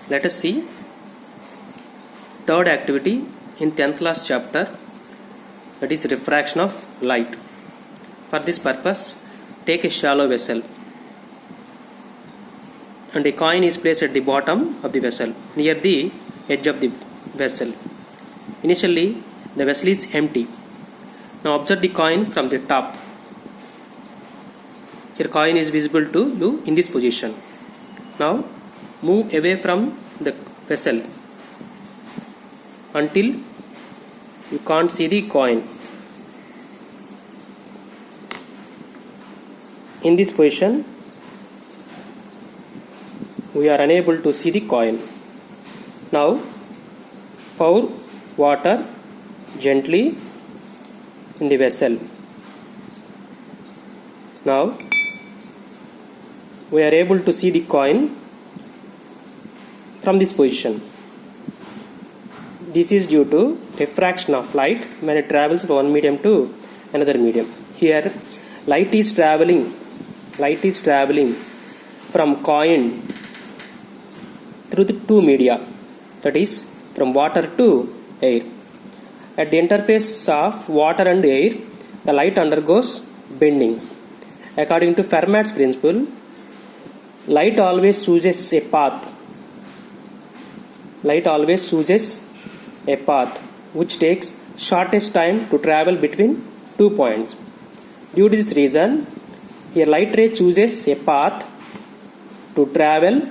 Let us see third activity in 10th class chapter, that is refraction of light. For this purpose, take a shallow vessel and a coin is placed at the bottom of the vessel near the edge of the vessel. Initially, the vessel is empty. Now observe the coin from the top. Here coin is visible to you in this position. Now move away from the vessel until you can't see the coin. In this position, we are unable to see the coin. Now pour water gently in the vessel. Now we are able to see the coin from this position. This is due to refraction of light when it travels from one medium to another medium. Here light is traveling from coin through the two media, that is from water to air. At the interface of water and air, the light undergoes bending. According to Fermat's principle, light always chooses a path. Light always chooses a path which takes shortest time to travel between 2 points. Due to this reason, here light ray chooses a path to travel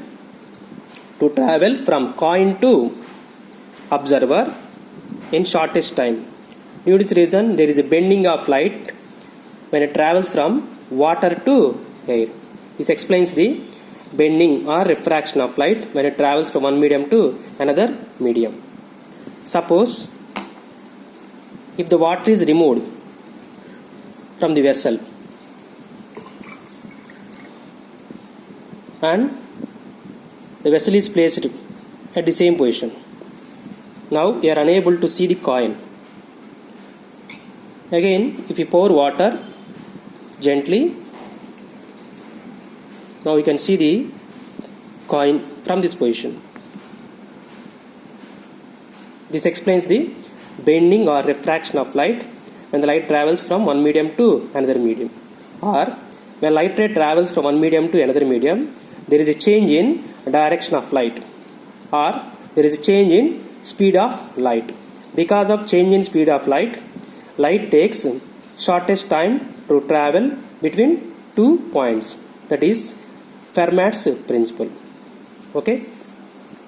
from coin to observer in shortest time. Due to this reason, there is a bending of light when it travels from water to air. This explains the bending or refraction of light when it travels from one medium to another medium. Suppose if the water is removed from the vessel and the vessel is placed at the same position. Now we are unable to see the coin. Again, if you pour water gently, now we can see the coin from this position. This explains the bending or refraction of light when the light travels from one medium to another medium, or when light ray travels from one medium to another medium, there is a change in direction of light, or there is a change in speed of light. Because of change in speed of light, light takes shortest time to travel between 2 points. That is Fermat's principle. Okay.